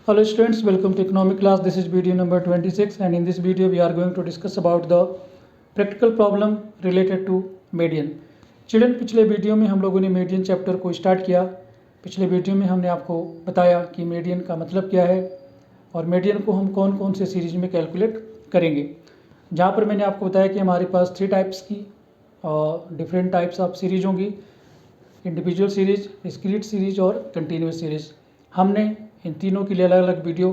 Hello students, welcome to economic class. This is video number 26 and in this video we are going to discuss about the practical problem related to median. Children, पिछले video में हम लोगों ने median chapter को start किया। पिछले video में हमने आपको बताया कि मीडियन का मतलब क्या है और मीडियन को हम कौन कौन से सीरीज में कैलकुलेट करेंगे। जहाँ पर मैंने आपको बताया कि हमारे पास 3 टाइप्स की डिफरेंट टाइप्स ऑफ सीरीज होंगी, इंडिविजुअल सीरीज, डिस्क्रीट सीरीज और कंटिन्यूस सीरीज। हमने इन तीनों के लिए अलग अलग वीडियो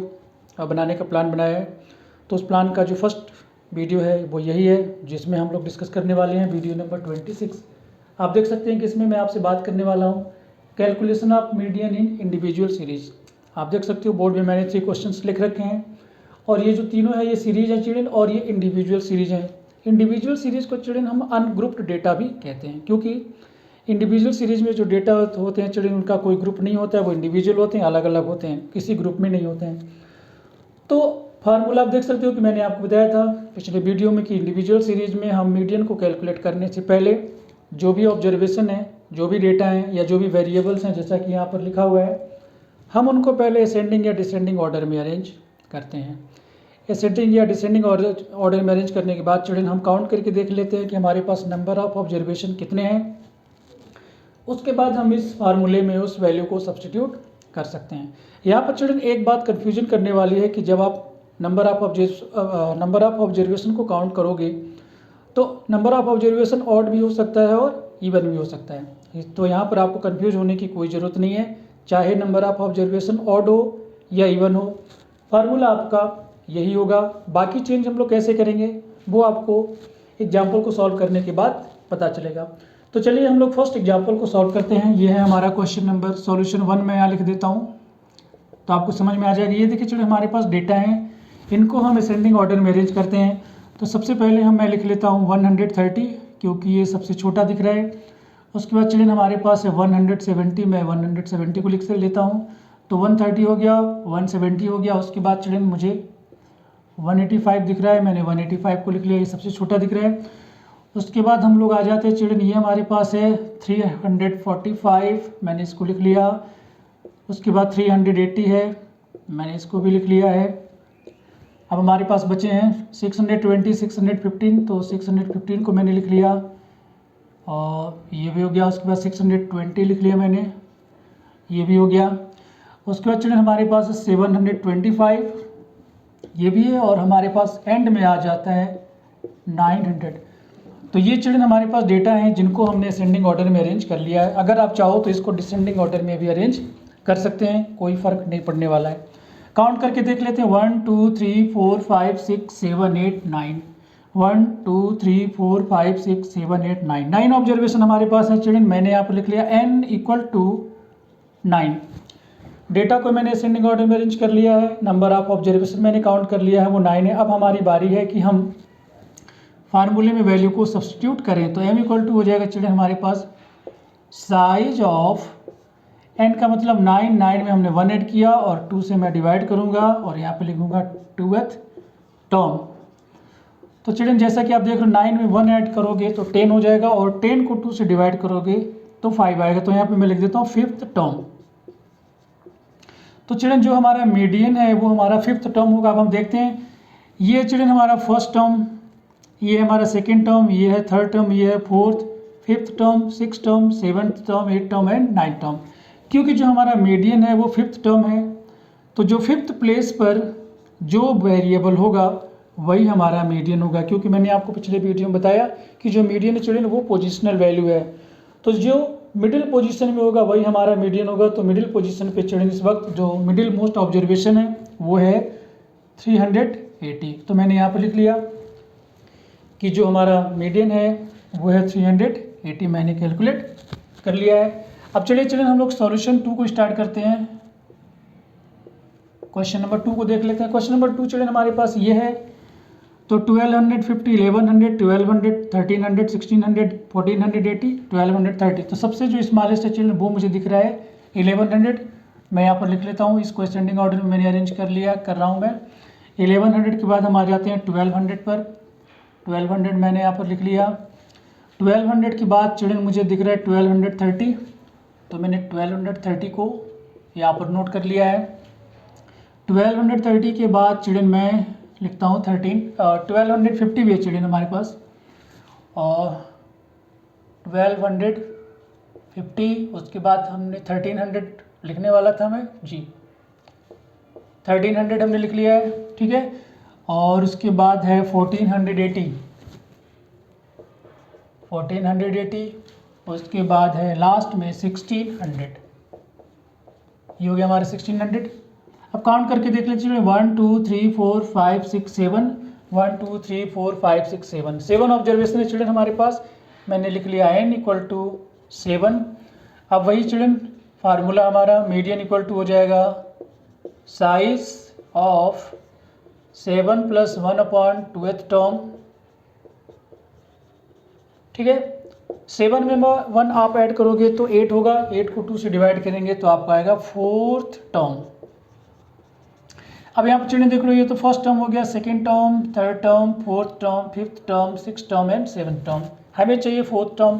बनाने का प्लान बनाया है। तो उस प्लान का जो फर्स्ट वीडियो है वो यही है जिसमें हम लोग डिस्कस करने वाले हैं, वीडियो नंबर 26। आप देख सकते हैं कि इसमें मैं आपसे बात करने वाला हूँ calculation of median in individual series. आप देख सकते हो बोर्ड में मैंने 3 क्वेश्चंस लिख रखे हैं और ये जो तीनों है ये सीरीज हैं चिल्ड्रन और ये इंडिविजुअल सीरीज हैं। इंडिविजुअल सीरीज को चिल्ड्रन हम अनग्रुप्ड डेटा भी कहते हैं, क्योंकि इंडिविजुअल सीरीज में जो डेटा होते हैं चिल्ड्रन उनका कोई ग्रुप नहीं होता है, वो इंडिविजुअल होते हैं, अलग अलग होते हैं, किसी ग्रुप में नहीं होते हैं। तो फार्मूला आप देख सकते हो कि मैंने आपको बताया था पिछले वीडियो में कि इंडिविजुअल सीरीज में हम मीडियन को कैलकुलेट करने से पहले जो भी ऑब्जर्वेशन है, जो भी डेटा हैं या जो भी वेरिएबल्स हैं, जैसा कि यहाँ पर लिखा हुआ है, हम उनको पहले असेंडिंग या डिसेंडिंग ऑर्डर में अरेंज करते हैं। असेंडिंग या डिसेंडिंग ऑर्डर में अरेंज करने के बाद चिल्ड्रन हम काउंट करके देख लेते हैं कि हमारे पास नंबर ऑफ ऑब्जर्वेशन कितने हैं। उसके बाद हम इस फार्मूले में उस वैल्यू को सब्स्टिट्यूट कर सकते हैं। यहाँ पर चिल्ड्रन एक बात कन्फ्यूजन करने वाली है कि जब आप नंबर ऑफ ऑब्जर्वेशन को काउंट करोगे तो नंबर ऑफ ऑब्जर्वेशन ऑड भी हो सकता है और इवन भी हो सकता है। तो यहाँ पर आपको कन्फ्यूज होने की कोई ज़रूरत नहीं है, चाहे नंबर ऑफ ऑब्जर्वेशन ऑड हो या इवन हो, फार्मूला आपका यही होगा। बाकी चेंज हम लोग कैसे करेंगे वो आपको एग्जाम्पल को सॉल्व करने के बाद पता चलेगा। तो चलिए हम लोग फर्स्ट एग्जाम्पल को सॉल्व करते हैं। ये है हमारा क्वेश्चन नंबर सॉल्यूशन 1 में यहाँ लिख देता हूँ तो आपको समझ में आ जाएगा। ये देखिए चलिए हमारे पास डेटा हैं, इनको हम असेंडिंग ऑर्डर में अरेंज करते हैं। तो सबसे पहले मैं लिख लेता हूँ 130 क्योंकि ये सबसे छोटा दिख रहा है। उसके बाद चलिए हमारे पास है 170, मैं 170 को लिख लेता हूँ। तो 130 हो गया, 170 हो गया। उसके बाद चलिए मुझे 185 दिख रहा है, मैंने 185 को लिख लिया, ये सबसे छोटा दिख रहा है। उसके बाद हम लोग आ जाते हैं चिल्ड्रन, ये हमारे पास है 345, मैंने इसको लिख लिया। उसके बाद 380 है, मैंने इसको भी लिख लिया है। अब हमारे पास बचे हैं 620, 615, तो 615 को मैंने लिख लिया और ये भी हो गया। उसके बाद 620 लिख लिया मैंने, ये भी हो गया। उसके बाद चिल्ड्रन हमारे पास 725, ये भी है। और हमारे पास एंड में आ जाता है 900। तो ये चिल्ड्रन हमारे पास डेटा हैं जिनको हमने असेंडिंग ऑर्डर में अरेंज कर लिया है। अगर आप चाहो तो इसको डिसेंडिंग ऑर्डर में भी अरेंज कर सकते हैं, कोई फ़र्क नहीं पड़ने वाला है। काउंट करके देख लेते हैं 1 2 3 4 5 6 7 8 9, 1 2 3 4 5 6 7 8 9, 9 ऑब्जर्वेशन हमारे पास है चिल्ड्रन। मैंने यहाँ पर लिख लिया n = 9। डेटा को मैंने असेंडिंग ऑर्डर में अरेंज कर लिया है, नंबर ऑफ ऑब्जर्वेशन मैंने काउंट कर लिया है, वो 9 है। अब हमारी बारी है कि हम फार्मूले में वैल्यू को सब्स्टिट्यूट करें। तो m = हो जाएगा चिल्ड्रन हमारे पास साइज ऑफ n का मतलब 9, 9 में हमने 1 ऐड किया और 2 से मैं डिवाइड करूंगा और यहाँ पे लिखूंगा 2th टर्म। तो चिल्ड्रन जैसा कि आप देख रहे हो 9 में 1 ऐड करोगे तो 10 हो जाएगा और 10 को 2 से डिवाइड करोगे तो 5 आएगा। तो यहाँ पे मैं लिख देता हूँ 5th टर्म। तो चिल्ड्रन जो हमारा मीडियन है वो हमारा 5th टर्म होगा। अब हम देखते हैं, ये चिल्ड्रन हमारा फर्स्ट टर्म, ये हमारा सेकेंड टर्म, ये है थर्ड टर्म, ये है fourth, 5th term, 6th term, 7th term, 8th term and 9th term. क्योंकि जो हमारा मीडियन है वो 5th टर्म है, तो जो 5th प्लेस पर जो वेरिएबल होगा वही हमारा मीडियन होगा। क्योंकि मैंने आपको पिछले वीडियो में बताया कि जो मीडियन है चिल्ड्रन वो पोजिशनल वैल्यू है, तो जो मिडिल पोजीशन में होगा वही हमारा मीडियन होगा। तो मिडिल पोजीशन पे चिल्ड्रन इस वक्त जो मिडिल मोस्ट ऑब्जर्वेशन है वो है 380। तो मैंने यहाँ पर लिख लिया कि जो हमारा मीडियन है वो है 380, मैंने कैलकुलेट कर लिया है। अब चलिए हम लोग सॉल्यूशन 2 को स्टार्ट करते हैं। क्वेश्चन नंबर 2 को देख लेते हैं। क्वेश्चन नंबर 2 चिल्ड्रन हमारे पास ये है। तो 1250, 1100, 1200, 1300, 1600, 1480, 1230। तो सबसे जो स्मॉलेस्ट है चिल्ड्रन वो मुझे दिख रहा है 1100। मैं यहाँ पर लिख लेता हूँ, इसको असेंडिंग ऑर्डर में मैंने अरेंज कर रहा हूँ मैं। 1100 के बाद हम आ जाते हैं 1200 पर। 1200 मैंने यहाँ पर लिख लिया। 1200 के बाद चिल्ड्रन मुझे दिख रहा है 1230, तो मैंने 1230 को यहाँ पर नोट कर लिया है। 1230 के बाद चिल्ड्रन मैं लिखता हूँ 1250 भी है चिल्ड्रन हमारे पास, और 1250 उसके बाद हमने 1300 लिखने वाला था मैं जी, 1300 हमने लिख लिया है, ठीक है। और उसके बाद है 1480, उसके बाद है लास्ट में 1600, ये हो गया हमारे 1600। अब काउंट करके देख लीजिए 1 2 3 4 5 6 7, 1 2 3 4 5 6 7, 7 ऑब्जर्वेशन है चिल्ड्रन हमारे पास, मैंने लिख लिया n इक्वल टू 7। अब वही चिल्ड्रन फार्मूला हमारा मीडियन इक्वल टू हो जाएगा साइज ऑफ 7 + 1/2th टर्म, ठीक है। 7 में 1 आप ऐड करोगे तो 8 होगा, 8 को 2 से डिवाइड करेंगे तो आपका आएगा 4th टर्म। अब यहाँ पर चिल्ड्रन देख लो, ये तो फर्स्ट टर्म हो गया, second term, third term, fourth term, fifth term, six term and seventh term. हमें चाहिए फोर्थ टर्म।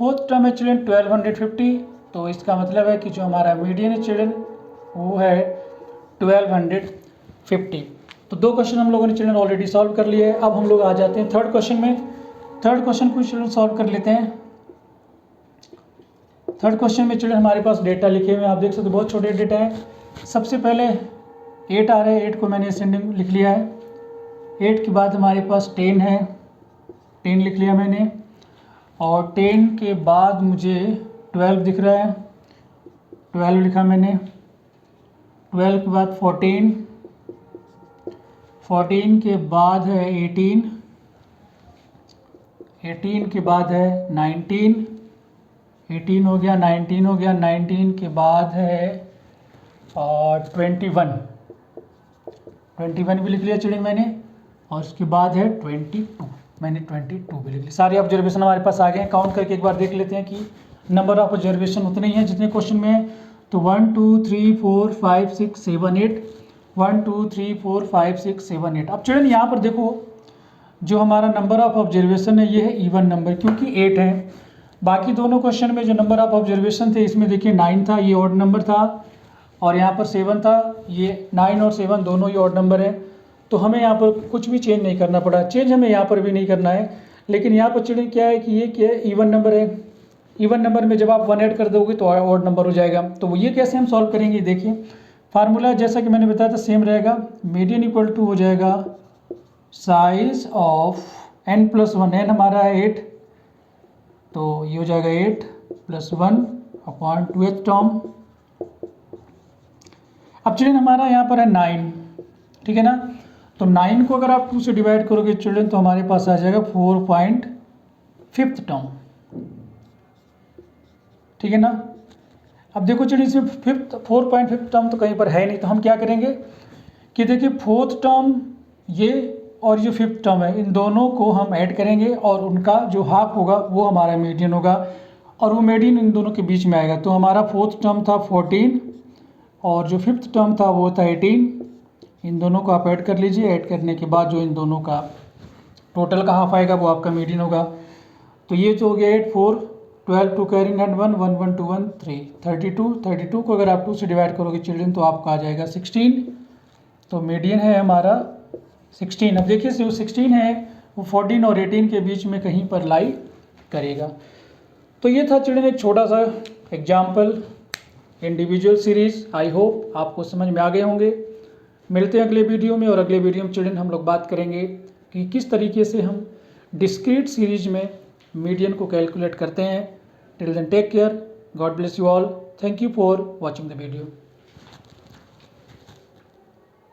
फोर्थ टर्म है चिल्ड्रन 1250, तो इसका मतलब है कि जो हमारा मीडियन है चिल्ड्रन वो है 1250। तो दो क्वेश्चन हम लोगों ने चिल्ड्रन ऑलरेडी सॉल्व कर लिए हैं। अब हम लोग आ जाते हैं थर्ड क्वेश्चन में। थर्ड क्वेश्चन को चिल्ड्रन सॉल्व कर लेते हैं। थर्ड क्वेश्चन में चिल्ड्रन हमारे पास डेटा लिखे हुए हैं, आप देख सकते हो बहुत छोटे डेटा है। सबसे पहले 8 आ रहा है, 8 को मैंने असेंडिंग लिख लिया है। 8 के बाद हमारे पास 10 है, 10 लिख लिया मैंने। और 10 के बाद मुझे 12 दिख रहा है, 12 लिखा मैंने। 12 के बाद 14, 14 के बाद है 18, 18 के बाद है 19, 18 हो गया, 19 हो गया, 19 के बाद है और 21, 21 भी लिख लिया चिल्ड्रन मैंने। और उसके बाद है 22, मैंने 22 भी लिख लिया। सारे ऑब्जर्वेशन हमारे पास आ गए हैं। काउंट करके एक बार देख लेते हैं कि नंबर ऑफ ऑब्जर्वेशन उतने ही हैं जितने क्वेश्चन में है। तो 1 2 3 4 5 6 7 8, 1 2 3 4 5 6 7 8। अब चिल्ड्रन यहाँ पर देखो, जो हमारा नंबर ऑफ ऑब्जर्वेशन है ये है इवन नंबर, क्योंकि 8 है। बाकी दोनों क्वेश्चन में जो नंबर ऑफ ऑब्जर्वेशन थे, इसमें देखिए 9 था, ये ऑड नंबर था, और यहाँ पर 7 था, ये 9 और 7 दोनों ही ऑड नंबर है। तो हमें यहाँ पर कुछ भी चेंज नहीं करना पड़ा। चेंज हमें यहाँ पर भी नहीं करना है, लेकिन यहाँ पर चिल्ड्रन क्या है कि ये क्या है, इवन नंबर है। इवन नंबर में जब आप 1 ऐड कर दोगे तो ऑड नंबर हो जाएगा। तो ये कैसे हम सॉल्व करेंगे, देखिए फार्मूला जैसा कि मैंने बताया था सेम रहेगा। मीडियन इक्वल टू हो जाएगा साइज ऑफ n + 1, n हमारा है 8, तो ये हो जाएगा 8 + 1/2th टर्म। अब चिल्ड्रन हमारा यहाँ पर है 9, ठीक है ना। तो 9 को अगर आप 2 से डिवाइड करोगे चिल्ड्रन तो हमारे पास आ जाएगा 4.5th टर्म, ठीक है ना। अब देखो चिल्ड्रन इसमें 4.5th टर्म तो कहीं पर है नहीं, तो हम क्या करेंगे कि देखिए 4th टर्म ये और जो 5th टर्म है, इन दोनों को हम ऐड करेंगे और उनका जो हाफ होगा वो हमारा मीडियन होगा, और वो मीडियन इन दोनों के बीच में आएगा। तो हमारा 4th टर्म था 14 और जो 5th टर्म था वो था 18। इन दोनों को आप ऐड कर लीजिए। ऐड करने के बाद जो इन दोनों का टोटल का हाफ आएगा वो आपका मीडियन होगा। तो ये जो हो गया 8 4 12 2 कैरिंग हैंड 1 1 1 2 1 3 32। 32 को अगर आप 2 से डिवाइड करोगे चिल्ड्रन तो आपका आ जाएगा 16। तो मीडियन है हमारा 16। अब देखिए जो 16 है वो 14 और 18 के बीच में कहीं पर लाई करेगा। तो ये था चिल्ड्रन एक छोटा सा example individual series. I hope आपको समझ में आ गए होंगे। मिलते हैं अगले वीडियो में, और अगले वीडियो में चिल्ड्रन हम लोग बात करेंगे कि किस तरीके से हम डिस्क्रीट सीरीज में मीडियन को कैलकुलेट करते हैं। Till then take care, God bless you all, thank you for watching the video.